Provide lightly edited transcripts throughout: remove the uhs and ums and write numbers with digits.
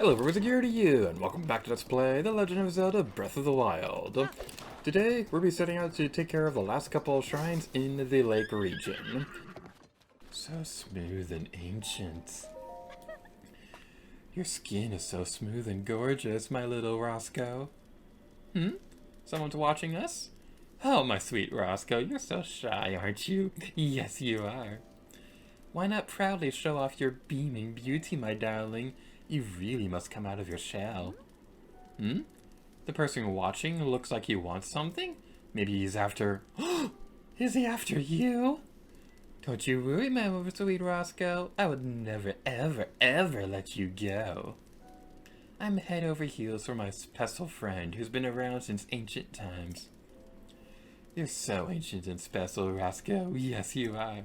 Hello, everyone, here to you, and welcome back to Let's Play The Legend of Zelda Breath of the Wild. Today, we'll be setting out to take care of the last couple of shrines in the lake region. So smooth and ancient. Your skin is so smooth and gorgeous, my little Roscoe. Someone's watching us? Oh, my sweet Roscoe, you're so shy, aren't you? Yes, you are. Why not proudly show off your beaming beauty, my darling? You really must come out of your shell. The person watching looks like he wants something? Maybe he's after... Is he after you? Don't you worry, my sweet Roscoe. I would never, ever, ever let you go. I'm head over heels for my special friend who's been around since ancient times. You're so ancient and special, Roscoe. Yes, you are.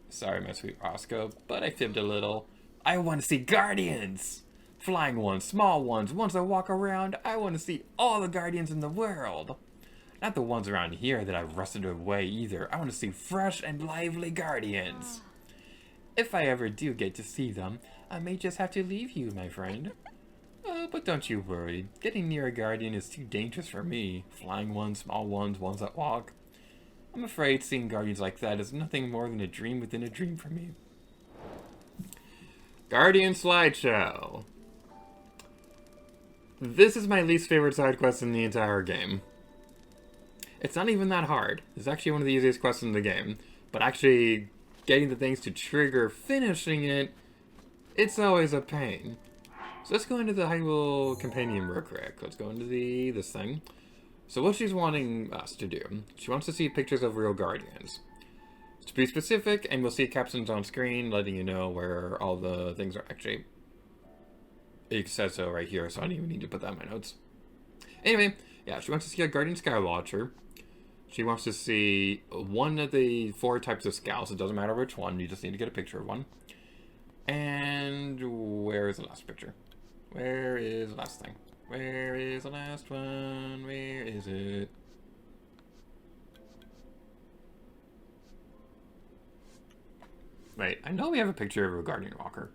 Sorry, my sweet Roscoe, but I fibbed a little. I want to see guardians! Flying ones, small ones that walk around. I want to see all the guardians in the world. Not the ones around here that I've rusted away either. I want to see fresh and lively guardians. If I ever do get to see them, I may just have to leave you, my friend. But don't you worry. Getting near a guardian is too dangerous for me. Flying ones, small ones that walk. I'm afraid seeing guardians like that is nothing more than a dream within a dream for me. Guardian Slideshow. This is my least favorite side quest in the entire game. It's not even that hard. It's actually one of the easiest quests in the game. But actually getting the things to trigger finishing it, it's always a pain. So let's go into the Hyrule Compendium real quick. Let's go into this thing. So what she's wanting us to do, she wants to see pictures of real guardians. To be specific, and we'll see captions on screen letting you know where all the things are actually. It says so right here, so I don't even need to put that in my notes. Anyway, yeah, she wants to see a Guardian Skywatcher. She wants to see one of the 4 types of scouts. It doesn't matter which one, you just need to get a picture of one. And where is the last picture? Where is the last thing? Where is the last one? Where is it? Wait, I know we have a picture of a Guardian Walker.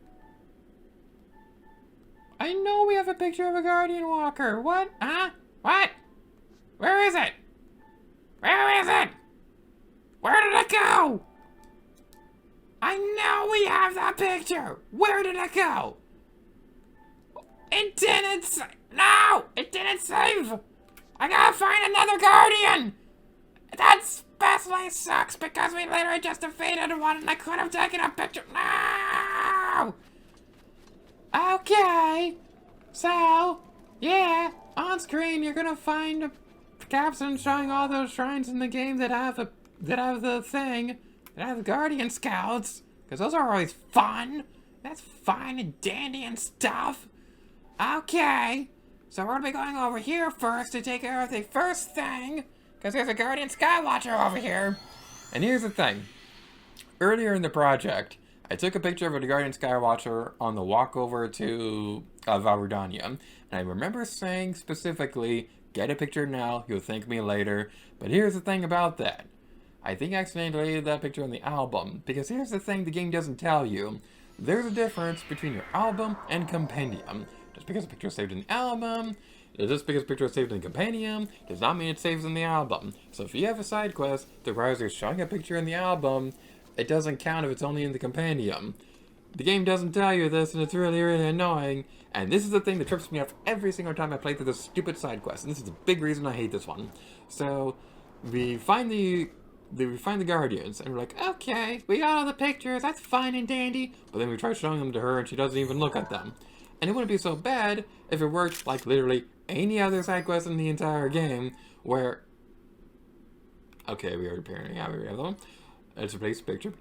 I know we have a picture of a Guardian Walker. What? Huh? What? Where is it? Where is it? Where did it go? I know we have that picture. Where did it go? It didn't No! It didn't save! I gotta find another Guardian! That especially sucks because we literally just defeated one and I could have taken a picture. No! Okay. So, yeah, on screen you're gonna find a caption showing all those shrines in the game that have the Guardian Scouts. Because those are always fun. That's fine and dandy and stuff. Okay. So we're gonna be going over here first to take care of the first thing. Because there's a Guardian Skywatcher over here. And here's the thing. Earlier in the project, I took a picture of a Guardian Skywatcher on the walk over to Valrudania. And I remember saying specifically, get a picture now, you'll thank me later. But here's the thing about that. I think I accidentally deleted that picture on the album. Because here's the thing the game doesn't tell you. There's a difference between your album and compendium. Just because a picture is saved in the album, just because a picture is saved in the compendium, does not mean it saves in the album. So if you have a side quest that requires you showing a picture in the album, it doesn't count if it's only in the compendium. The game doesn't tell you this, and it's really, really annoying. And this is the thing that trips me up every single time I play through this stupid side quest. And this is the big reason I hate this one. So, we find the Guardians, and we're like, okay, we got all the pictures, that's fine and dandy. But then we try showing them to her, and she doesn't even look at them. And it wouldn't be so bad if it worked like literally any other side quest in the entire game, where... Okay, we already have that one. Let's replace the picture.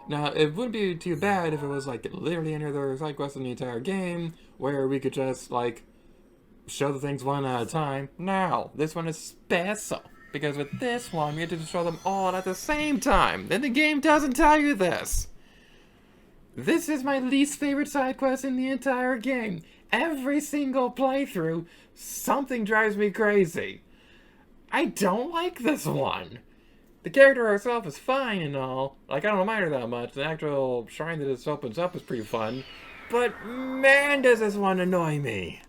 Now, it wouldn't be too bad if it was like literally any other side quest in the entire game, where we could just like show the things one at a time. Now, this one is special, because with this one, we have to show them all at the same time. Then the game doesn't tell you this. This is my least favorite side quest in the entire game. Every single playthrough, something drives me crazy. I don't like this one. The character herself is fine and all. Like, I don't mind her that much. The actual shrine that this opens up is pretty fun. But man, does this one annoy me.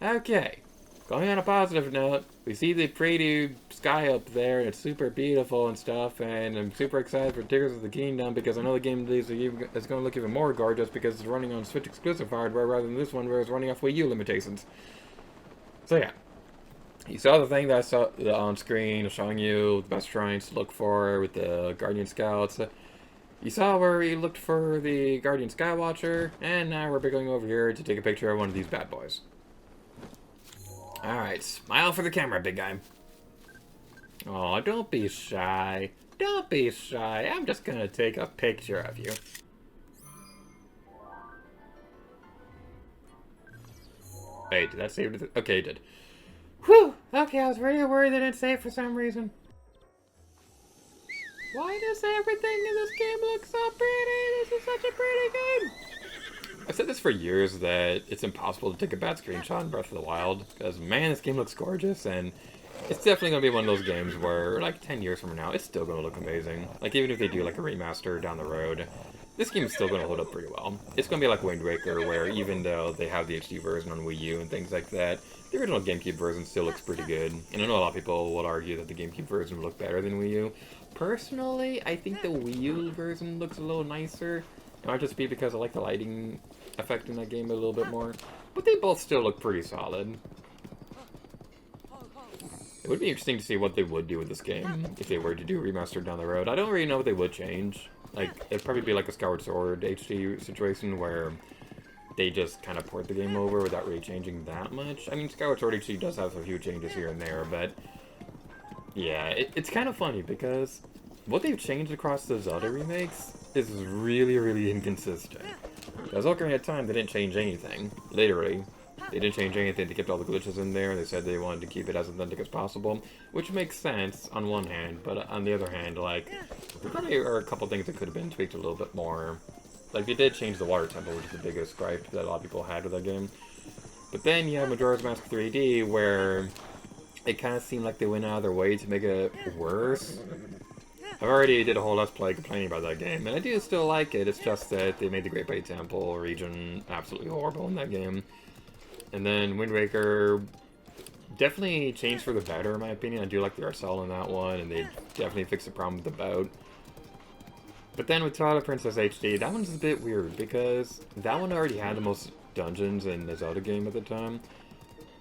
Okay, going on a positive note, we see the pretty sky up there, and it's super beautiful and stuff, and I'm super excited for Tears of the Kingdom because I know the game is going to look even more gorgeous because it's running on Switch exclusive hardware rather than this one where it's running off Wii U limitations. So yeah, you saw the thing that I saw on screen showing you the best shrines to look for with the Guardian Scouts. You saw where we looked for the Guardian Skywatcher, and now we're going over here to take a picture of one of these bad boys. Alright, smile for the camera, big guy. Oh, don't be shy. Don't be shy. I'm just gonna take a picture of you. Wait, did that save it? Okay, it did. Whew! Okay, I was really worried that it didn't save for some reason. Why does everything in this game look so pretty? This is such a pretty game! I've said this for years that it's impossible to take a bad screenshot in Breath of the Wild, because man, this game looks gorgeous, and it's definitely going to be one of those games where, like, 10 years from now, it's still going to look amazing. Like, even if they do, like, a remaster down the road, this game is still going to hold up pretty well. It's going to be like Wind Waker, where even though they have the HD version on Wii U and things like that, the original GameCube version still looks pretty good. And I know a lot of people will argue that the GameCube version would look better than Wii U. Personally, I think the Wii U version looks a little nicer. It might just be because I like the lighting effect in that game a little bit more. But they both still look pretty solid. It would be interesting to see what they would do with this game if they were to do remastered down the road. I don't really know what they would change. Like, it'd probably be like a Skyward Sword HD situation where they just kind of port the game over without really changing that much. I mean, Skyward Sword HD does have a few changes here and there, but yeah, it's kind of funny because what they've changed across the Zelda remakes is really, really inconsistent. Because Ocarina of Time, they didn't change anything. Literally. They didn't change anything. They kept all the glitches in there. They said they wanted to keep it as authentic as possible. Which makes sense on one hand, but on the other hand, like, there probably are a couple things that could have been tweaked a little bit more. Like, they did change the water temple, which is the biggest gripe that a lot of people had with that game. But then you have Majora's Mask 3D, where it kind of seemed like they went out of their way to make it worse. I've already did a whole Let's Play complaining about that game, and I do still like it. It's just that they made the Great Bay Temple region absolutely horrible in that game. And then Wind Waker definitely changed for the better, in my opinion. I do like the art style in that one, and they definitely fixed the problem with the bout. But then with Twilight Princess HD, that one's a bit weird, because that one already had the most dungeons in the Zelda game at the time.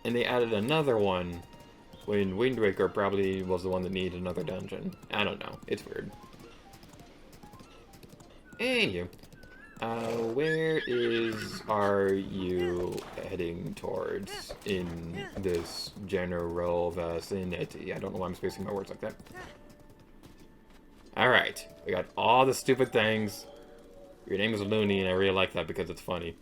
And they added another one when Wind Waker probably was the one that needed another dungeon. I don't know. It's weird. Anywho. Where are you heading towards in this general vicinity? I don't know why I'm spacing my words like that. Alright, we got all the stupid things. Your name is Looney, and I really like that because it's funny.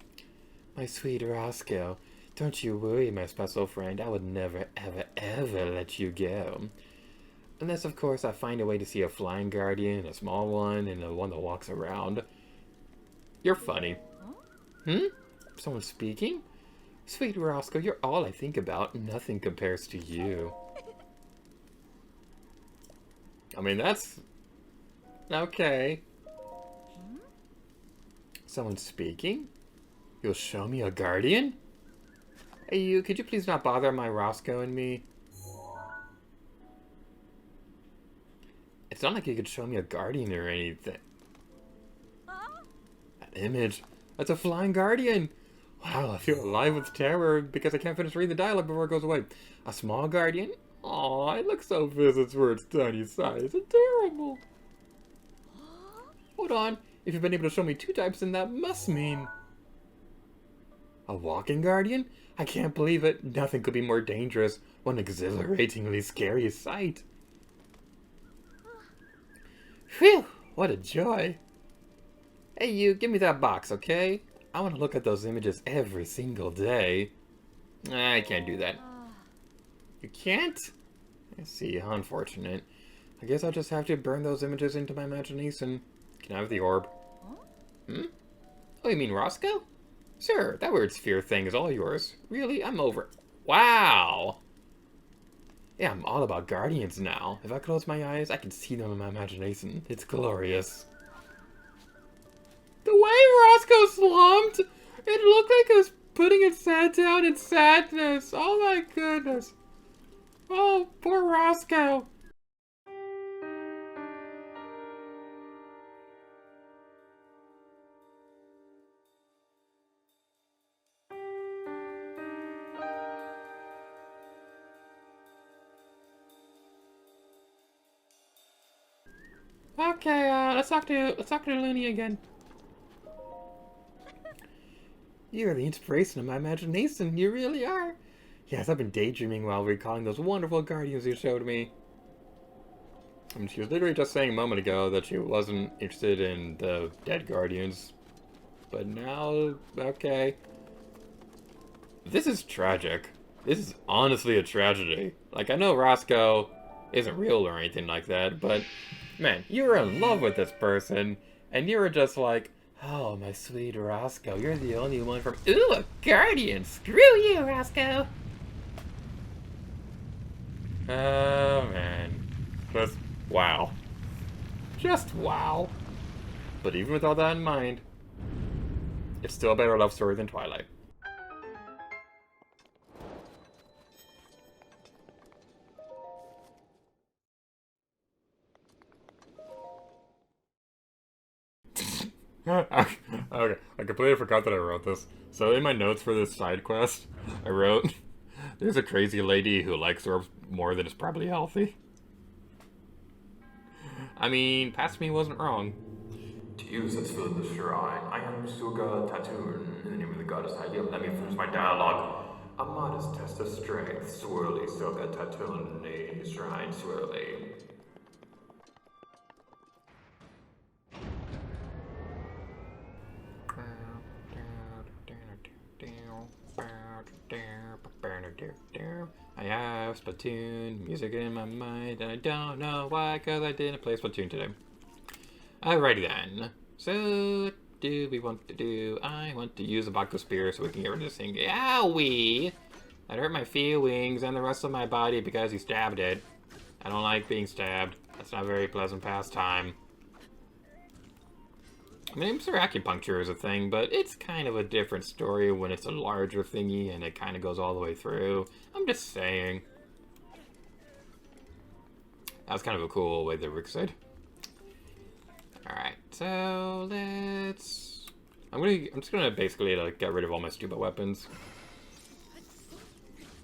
My sweet Roscoe, don't you worry, my special friend. I would never, ever, ever let you go. Unless, of course, I find a way to see a flying guardian, a small one, and a one that walks around. You're funny. Someone speaking? Sweet Roscoe, you're all I think about. Nothing compares to you. I mean, that's... okay. Someone speaking? You'll show me a guardian? Hey, you, could you please not bother my Roscoe and me? It's not like you could show me a guardian or anything. Image. That's a flying guardian. Wow, I feel alive with terror because I can't finish reading the dialogue before it goes away. A small guardian? Aw, it looks so visits for its tiny size. Adorable. Hold on. If you've been able to show me 2 types, then that must mean... a walking guardian? I can't believe it. Nothing could be more dangerous. What an exhilaratingly scary sight. Phew, what a joy. Hey you, give me that box, okay? I want to look at those images every single day. I can't do that. You can't? I see, how unfortunate. I guess I'll just have to burn those images into my imagination. Can I have the orb? Oh, you mean Roscoe? Sure, that weird sphere thing is all yours. Really? I'm over. Wow! Yeah, I'm all about guardians now. If I close my eyes, I can see them in my imagination. It's glorious. The way Roscoe slumped, it looked like it was putting its head down in sadness. Oh my goodness. Oh, poor Roscoe. Okay, let's talk to Looney again. You're the inspiration of my imagination. You really are. Yes, I've been daydreaming while recalling those wonderful guardians you showed me. I mean, she was literally just saying a moment ago that she wasn't interested in the dead guardians. But now, okay. This is tragic. This is honestly a tragedy. Like, I know Roscoe isn't real or anything like that, but man, you were in love with this person, and you were just like, oh, my sweet Roscoe, you're the only one from... Ooh, a guardian! Screw you, Roscoe! Oh, man. Just wow. Just wow. But even with all that in mind, it's still a better love story than Twilight. Okay, I completely forgot that I wrote this. So in my notes for this side quest, I wrote, there's a crazy lady who likes orbs more than is probably healthy. I mean, past me wasn't wrong. To use this for the shrine, I am Shoqa Tatone, in the name of the goddess Hylia. Let me finish my dialogue. A modest test of strength, swirly Shoqa Tatone, shrine swirly. I have Splatoon music in my mind, and I don't know why, because I didn't play Splatoon today. Alrighty then. So, what do we want to do? I want to use a Baku Spear so we can get rid of this thing. Owie! That hurt my feelings and the rest of my body because he stabbed it. I don't like being stabbed. That's not a very pleasant pastime. I mean, I'm sure acupuncture is a thing, but it's kind of a different story when it's a larger thingy and it kind of goes all the way through. I'm just saying. That was kind of a cool way that Rick said. Alright, so let's... I'm just gonna basically like get rid of all my stupid weapons.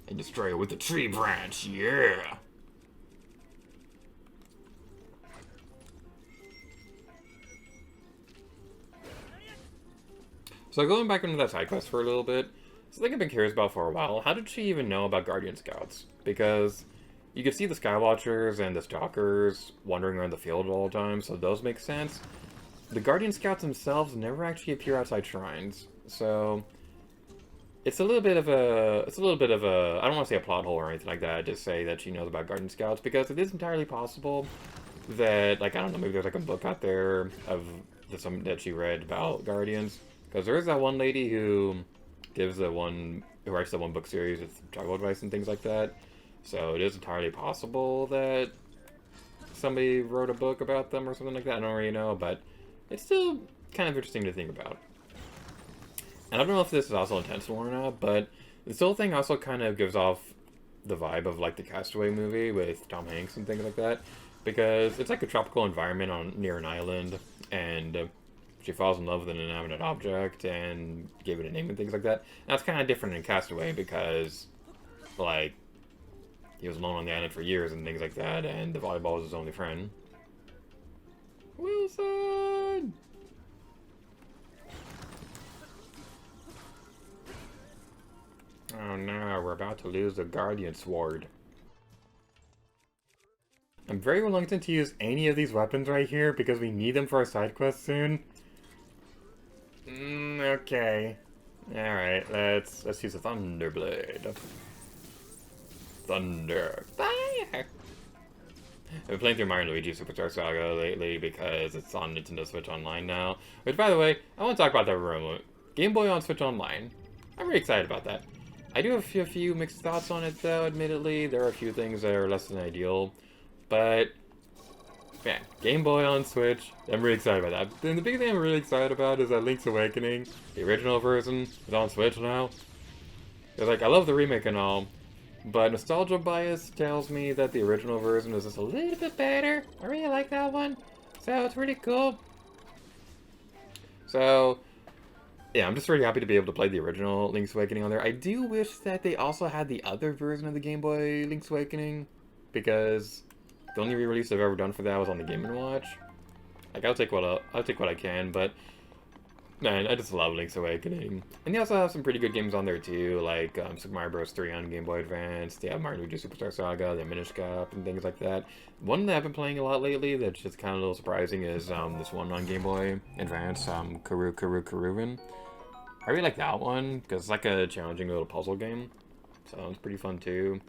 And destroy it with the tree branch, yeah! So going back into that side quest for a little bit, something I've been curious about for a while, how did she even know about Guardian Scouts? Because you can see the Skywatchers and the Stalkers wandering around the field all the time, so those make sense. The Guardian Scouts themselves never actually appear outside shrines, so it's a little bit of a, I don't want to say a plot hole or anything like that, just say that she knows about Guardian Scouts, because it is entirely possible that, like, I don't know, maybe there's like a book out there of something that she read about Guardians. Because there is that one lady who writes that one book series with travel advice and things like that. So it is entirely possible that somebody wrote a book about them or something like that. I don't really know, but it's still kind of interesting to think about. And I don't know if this is also intentional or not, but this whole thing also kind of gives off the vibe of like the Castaway movie with Tom Hanks and things like that. Because it's like a tropical environment near an island, and she falls in love with an inanimate object and gave it a name and things like that. Now, it's kind of different in Castaway because, like, he was alone on the island for years and things like that, and the volleyball was his only friend. Wilson! Oh no, we're about to lose the Guardian Sword. I'm very reluctant to use any of these weapons right here because we need them for our side quest soon. Okay. Alright, let's use a Thunderblade. Thunder. Fire! I've been playing through Mario & Luigi Superstar Saga lately because it's on Nintendo Switch Online now. Which, by the way, I want to talk about that remote. Game Boy on Switch Online. I'm really excited about that. I do have a few mixed thoughts on it, though, admittedly. There are a few things that are less than ideal. But Man, Game Boy on Switch. I'm really excited about that. And the big thing I'm really excited about is that Link's Awakening, the original version, is on Switch now. It's like, I love the remake and all, but nostalgia bias tells me that the original version is just a little bit better. I really like that one. So it's really cool. So, yeah, I'm just really happy to be able to play the original Link's Awakening on there. I do wish that they also had the other version of the Game Boy Link's Awakening, because the only re-release I've ever done for that was on the Game & Watch. Like, I'll take what I can, but man, I just love Link's Awakening. And they also have some pretty good games on there too, like Super Mario Bros. 3 on Game Boy Advance. They have Mario & Luigi Superstar Saga, the Minish Cap, and things like that. One that I've been playing a lot lately that's just kind of a little surprising is this one on Game Boy Advance, Karuven. I really like that one because it's like a challenging little puzzle game, so it's pretty fun too.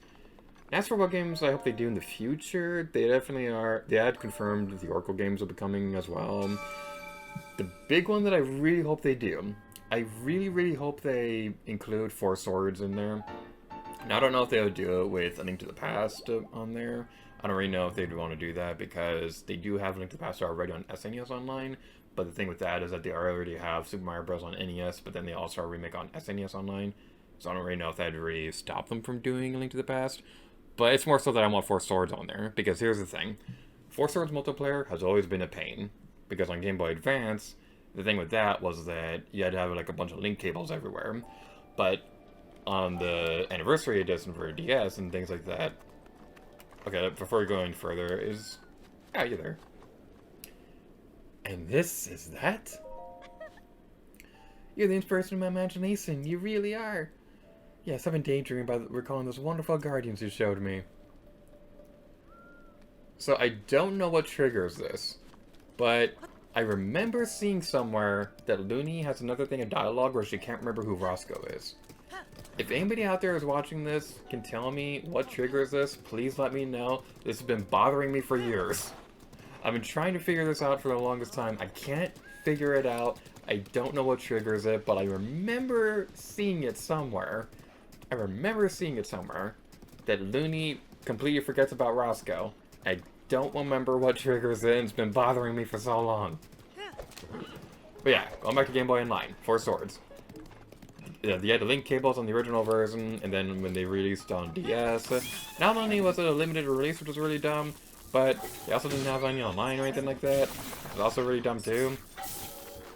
As for what games I hope they do in the future, they definitely are. They had confirmed the Oracle games will be coming as well. The big one that I really hope they do, I really hope they include Four Swords in there. Now, I don't know if they would do it with A Link to the Past on there. I don't really know if they'd want to do that because they do have A Link to the Past already on SNES Online. But the thing with that is that they already have Super Mario Bros. On NES, but then they also have a remake on SNES Online. So I don't really know if that'd really stop them from doing A Link to the Past. But it's more so that I want Four Swords on there, because here's the thing. Four Swords multiplayer has always been a pain, because on Game Boy Advance, the thing with that was that you had to have like a bunch of link cables everywhere. But on the Anniversary Edition for DS and things like that... Okay, before we go any further, is... Ah, you're there. And this is that? You're the inspiration of my imagination, you really are. Yes, I've been daydreaming about recalling those wonderful guardians you showed me. So I don't know what triggers this, but I remember seeing somewhere that Looney has another thing of dialogue where she can't remember who Roscoe is. If anybody out there is watching this can tell me what triggers this, please let me know. This has been bothering me for years. I've been trying to figure this out for the longest time. I can't figure it out. I don't know what triggers it, but I remember seeing it somewhere. That Looney completely forgets about Roscoe. I don't remember what triggers it, and it's been bothering me for so long. But yeah, going back to Game Boy Online, Four Swords. Yeah, they had the link cables on the original version, and then when they released on DS, not only was it a limited release, which was really dumb, but they also didn't have any online or anything like that. It was also really dumb too.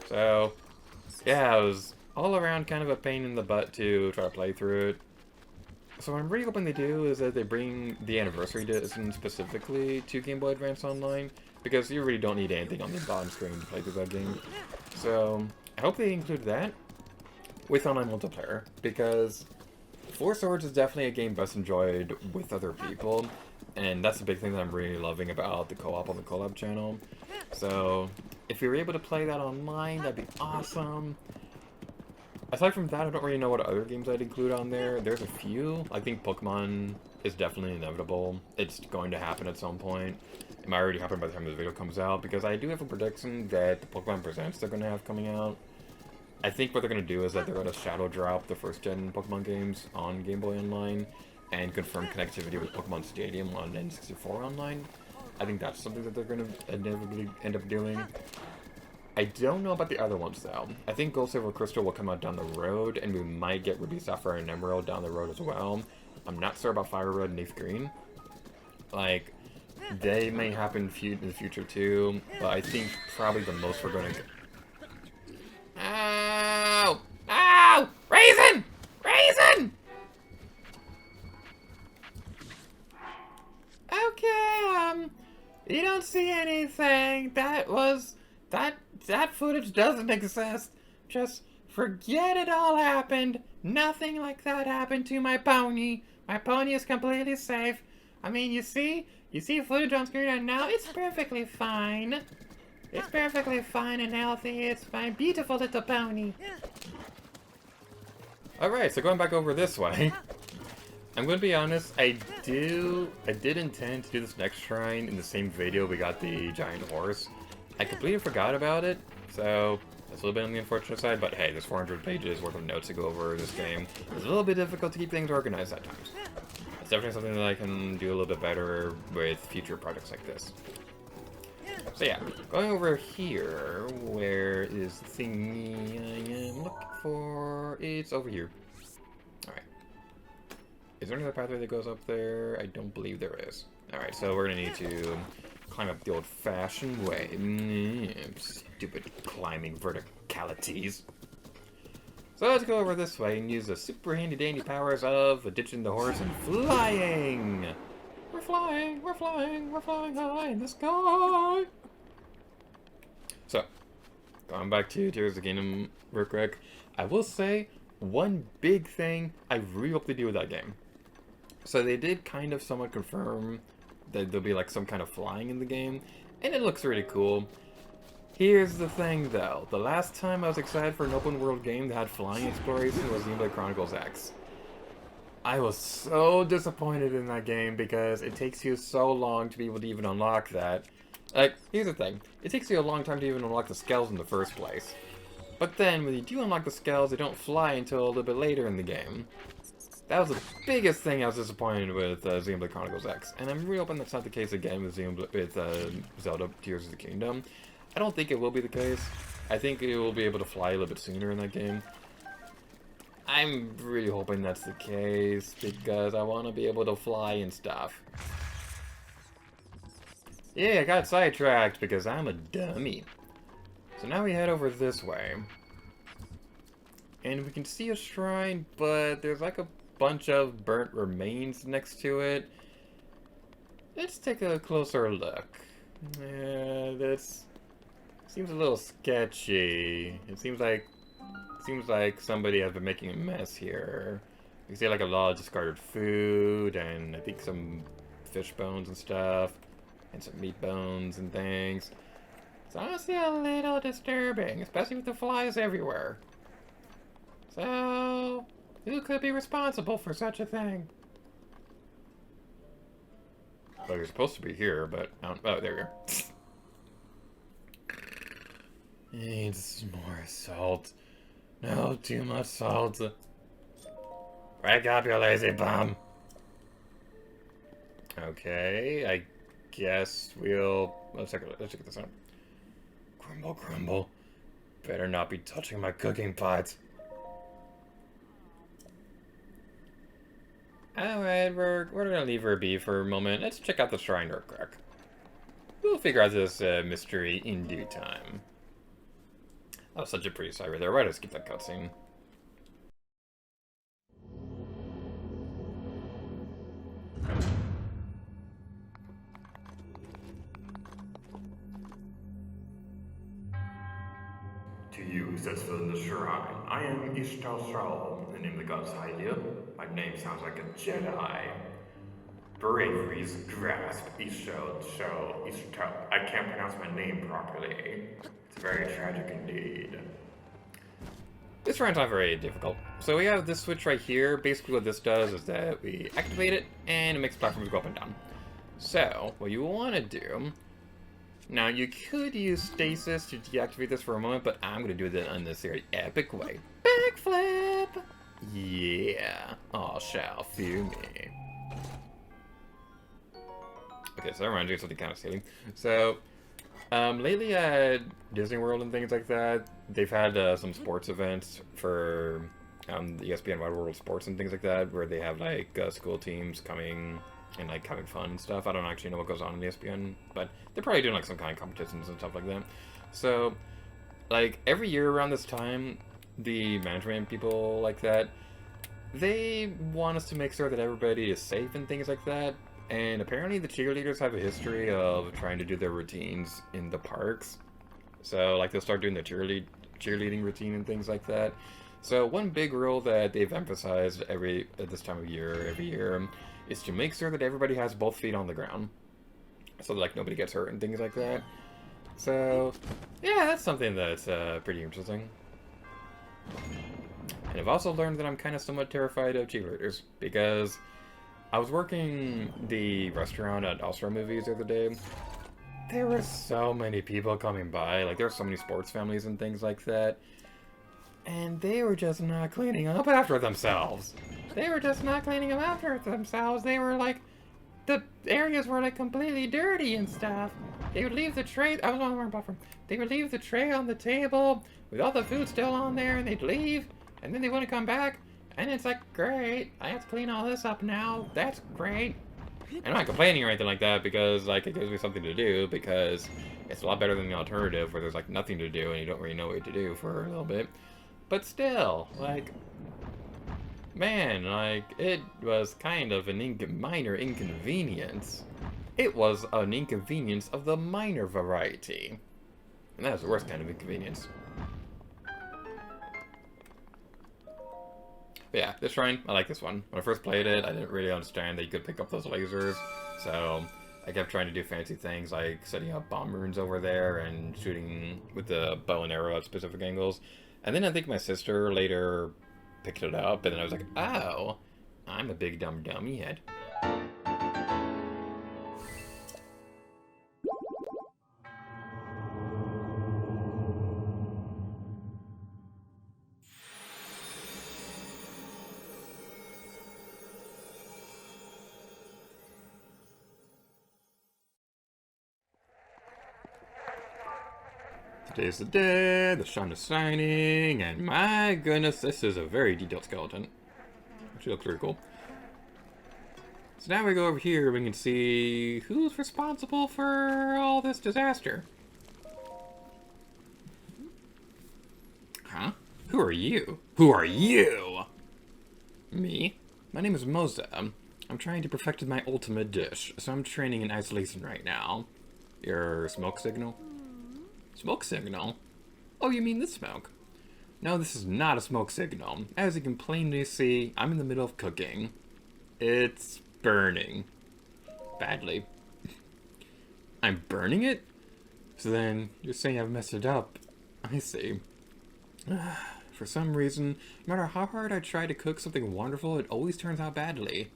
So, yeah, it was all around kind of a pain in the butt to try to play through it. So what I'm really hoping they do is that they bring the Anniversary Edition specifically to Game Boy Advance Online, because you really don't need anything on the bottom screen to play through that game. So, I hope they include that with online multiplayer, because Four Swords is definitely a game best enjoyed with other people, and that's the big thing that I'm really loving about the co-op on the Collab channel. So, if you're able to play that online, that'd be awesome. Aside from that, I don't really know what other games I'd include on there. There's a few. I think Pokemon is definitely inevitable. It's going to happen at some point. It might already happen by the time this video comes out, because I do have a prediction that the Pokemon Presents they're going to have coming out. I think what they're going to do is that they're going to shadow drop the first-gen Pokemon games on Game Boy Online and confirm connectivity with Pokemon Stadium on N64 Online. I think that's something that they're going to inevitably end up doing. I don't know about the other ones, though. I think Gold, Silver, Crystal will come out down the road, and we might get Ruby, Sapphire, and Emerald down the road as well. I'm not sure about Fire Red and Leaf Green. Like, they may happen in the future, too, but I think probably the most we're going to get... Ow! Ow! Raisin! Raisin! Okay, you don't see anything. That footage doesn't exist. Just forget it all happened. Nothing like that happened to my pony. My pony is completely safe. I mean, you see footage on screen right now. It's perfectly fine. It's perfectly fine and healthy. It's my beautiful little pony. Alright, so going back over this way. I'm going to be honest, I did intend to do this next shrine in the same video we got the giant horse. I completely forgot about it, so that's a little bit on the unfortunate side, but hey, there's 400 pages worth of notes to go over this game. It's a little bit difficult to keep things organized at times. It's definitely something that I can do a little bit better with future projects like this. So yeah, going over here, where is the thingy I am looking for? It's over here. Alright. Is there another pathway that goes up there? I don't believe there is. Alright, so we're gonna need to climb up the old-fashioned way. Stupid climbing verticalities. So let's go over this way and use the super handy-dandy powers of ditching the horse and flying! We're flying, we're flying, we're flying high in the sky! So, going back to Tears of the Kingdom real quick, I will say, one big thing I really hope they do with that game. So they did kind of somewhat confirm that there'll be like some kind of flying in the game, and it looks really cool. Here's the thing though, the last time I was excited for an open world game that had flying exploration was Zelda Chronicles X. I was so disappointed in that game because it takes you so long to be able to even unlock that. Like, here's the thing, it takes you a long time to even unlock the skells in the first place. But then, when you do unlock the skells, they don't fly until a little bit later in the game. That was the biggest thing I was disappointed with Zelda Chronicles X. And I'm really hoping that's not the case again with Zelda Tears of the Kingdom. I don't think it will be the case. I think it will be able to fly a little bit sooner in that game. I'm really hoping that's the case, because I want to be able to fly and stuff. Yeah, I got sidetracked because I'm a dummy. So now we head over this way. And we can see a shrine, but there's like a bunch of burnt remains next to it. Let's take a closer look. Yeah, this seems a little sketchy. It seems like somebody has been making a mess here. You see like a lot of discarded food, and I think some fish bones and stuff. And some meat bones and things. It's honestly a little disturbing, especially with the flies everywhere. So, who could be responsible for such a thing? Well, you're supposed to be here, but I don't, oh, there you are. Needs more salt. No, too much salt. Wake up, you lazy bum. Okay, I guess we'll... Let's check this out. Crumble, crumble. Better not be touching my cooking pot. Alright, we're gonna leave her be for a moment. Let's check out the shrine real quick. We'll figure out this mystery in due time. That was such a pretty sight right there. Why did I skip that cutscene? To you, Zestful in the Shrine, I am Ishto, the name of the gods Hylia. My name sounds like a Jedi. Bravery's grasp, Ishto. I can't pronounce my name properly. It's very tragic indeed. This shrine's not very difficult. So we have this switch right here. Basically what this does is that we activate it, and it makes platforms go up and down. So, what you want to do... Now, you could use stasis to deactivate this for a moment, but I'm going to do it in an unnecessary epic way. Backflip! Yeah. All shall fear me. Okay, so that reminds me of something kind of silly. So, lately at Disney World and things like that, they've had some sports events for ESPN Wide World Sports and things like that, where they have, like, school teams coming... and like having fun and stuff. I don't actually know what goes on in the ESPN, but they're probably doing like some kind of competitions and stuff like that. So, like every year around this time, the management people like that, they want us to make sure that everybody is safe and things like that. And apparently the cheerleaders have a history of trying to do their routines in the parks. So like they'll start doing the cheerleading routine and things like that. So one big rule that they've emphasized at this time of year, every year, is to make sure that everybody has both feet on the ground. So that, like, nobody gets hurt and things like that. So, yeah, that's something that's pretty interesting. And I've also learned that I'm kind of somewhat terrified of cheerleaders, because I was working the restaurant at All-Star Movies the other day. There were so many people coming by, like, there were so many sports families and things like that. And they were just not cleaning up after themselves. They were just not cleaning up after themselves. They were like, the areas were like completely dirty and stuff. They would leave the tray. I was on the wrong buffer. They would leave the tray on the table with all the food still on there, and they'd leave, and then they wouldn't come back. And it's like, great, I have to clean all this up now. That's great. I'm not complaining or anything like that because, like, it gives me something to do because it's a lot better than the alternative where there's, like, nothing to do and you don't really know what to do for a little bit. But still, like, man, like, it was kind of an minor inconvenience. It was an inconvenience of the minor variety. And that was the worst kind of inconvenience. But yeah, this shrine, I like this one. When I first played it, I didn't really understand that you could pick up those lasers. So I kept trying to do fancy things like setting up bomb runes over there and shooting with the bow and arrow at specific angles. And then I think my sister later picked it up, and then I was like, oh, I'm a big dumb dummy head. Today's the day, the sun is shining, and my goodness, this is a very detailed skeleton. Actually looks pretty cool. So now we go over here, we can see who's responsible for all this disaster. Huh? Who are you? Who are you? Me? My name is Moza. I'm trying to perfect my ultimate dish, so I'm training in isolation right now. Your smoke signal? Smoke signal? Oh, you mean this smoke? No, this is not a smoke signal. As you can plainly see, I'm in the middle of cooking. It's burning. Badly. I'm burning it? So then, you're saying I've messed it up. I see. For some reason, no matter how hard I try to cook something wonderful, it always turns out badly.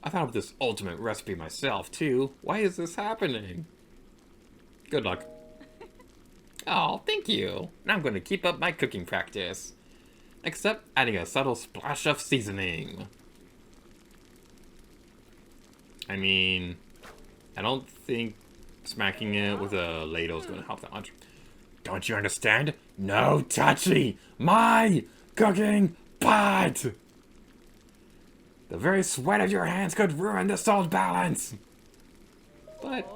I thought of this ultimate recipe myself, too. Why is this happening? Good luck. Oh, thank you. Now I'm going to keep up my cooking practice. Except adding a subtle splash of seasoning. I mean, I don't think smacking it with a ladle is going to help that much. Don't you understand? No touchy! My cooking pot! The very sweat of your hands could ruin the salt balance! But,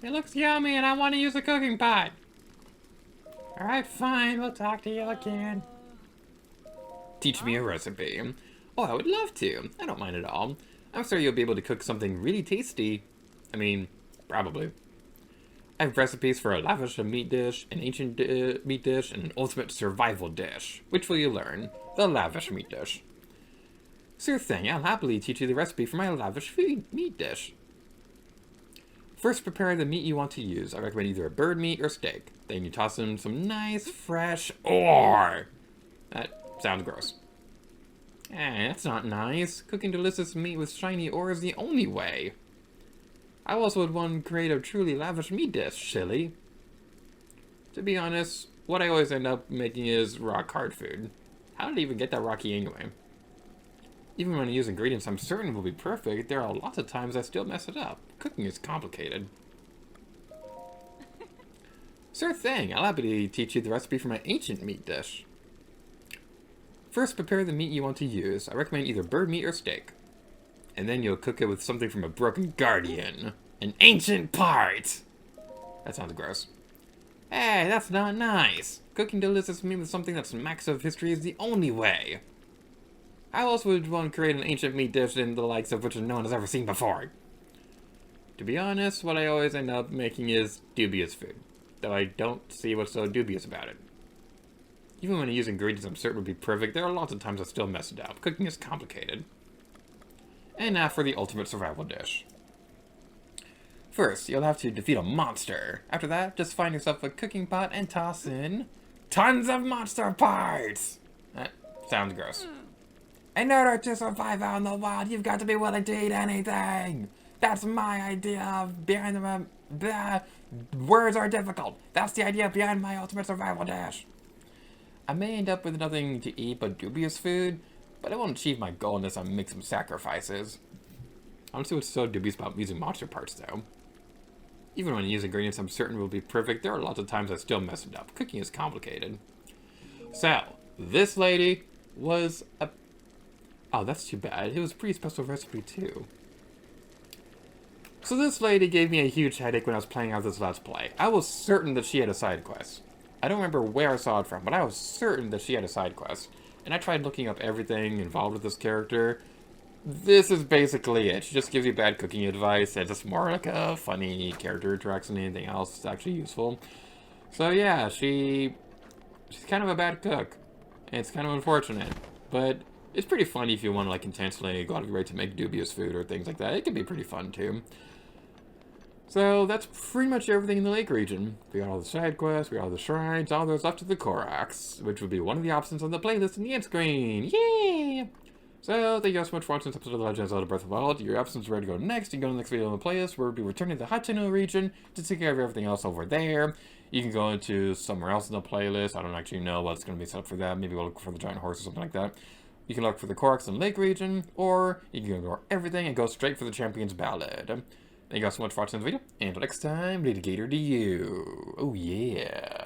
it looks yummy and I want to use a cooking pot. Alright, fine, we'll talk to you again. Teach me a recipe. Oh, I would love to. I don't mind at all. I'm sure you'll be able to cook something really tasty. I mean, probably. I have recipes for a lavish meat dish, an ancient meat dish, and an ultimate survival dish. Which will you learn? The lavish meat dish. Sure thing, I'll happily teach you the recipe for my lavish meat dish. First, prepare the meat you want to use. I recommend either a bird meat or steak. Then you toss in some nice, fresh ore. That sounds gross. That's not nice. Cooking delicious meat with shiny ore is the only way. How else would one create a truly lavish meat dish, silly? To be honest, what I always end up making is rock hard food. How did I even get that rocky anyway? Even when I use ingredients I'm certain will be perfect, there are lots of times I still mess it up. Cooking is complicated. Sure thing, I'll happily teach you the recipe for my ancient meat dish. First, prepare the meat you want to use. I recommend either bird meat or steak. And then you'll cook it with something from a broken guardian. An ancient part! That sounds gross. Hey, that's not nice. Cooking delicious meat with something that's max of history is the only way. How else would one create an ancient meat dish in the likes of which no one has ever seen before? To be honest, what I always end up making is dubious food. Though I don't see what's so dubious about it. Even when I use ingredients I'm certain would be perfect, there are lots of times I still mess it up. Cooking is complicated. And now for the ultimate survival dish. First, you'll have to defeat a monster. After that, just find yourself a cooking pot and toss in tons of monster parts! That sounds gross. In order to survive out in the wild, you've got to be willing to eat anything! That's my idea of behind the... words are difficult. That's the idea behind my ultimate survival dish. I may end up with nothing to eat but dubious food, but I won't achieve my goal unless I make some sacrifices. I don't see what's so dubious about using monster parts, though. even when I use ingredients I'm certain will be perfect, there are lots of times I still mess it up. Cooking is complicated. So, this lady was a... Oh, that's too bad. It was a pretty special recipe, too. So this lady gave me a huge headache when I was playing out this Let's Play. I was certain that she had a side quest. I don't remember where I saw it from, but I was certain that she had a side quest. And I tried looking up everything involved with this character. This is basically it. She just gives you bad cooking advice. It's just more like a funny character interaction than anything else. It's actually useful. So yeah, she's kind of a bad cook. And it's kind of unfortunate. But it's pretty funny if you want to like intentionally go out of your way to make dubious food or things like that. It can be pretty fun too. So that's pretty much everything in the lake region. We got all the side quests, we got all the shrines, all those left to the Korax, which would be one of the options on the playlist in the end screen. Yay! So, thank you guys so much for watching this episode of The Legend of Zelda Breath of the Wild. Your episode's ready to go next. You can go to the next video on the playlist where we'll be returning to the Tatone region to take care of everything else over there. You can go into somewhere else in the playlist. I don't actually know what's going to be set up for that. Maybe we'll look for the giant horse or something like that. You can look for the Korax and Lake region, or you can ignore everything and go straight for the Champion's Ballad. Thank you guys so much for watching this video, and until next time, Lady Gator to you. Oh yeah.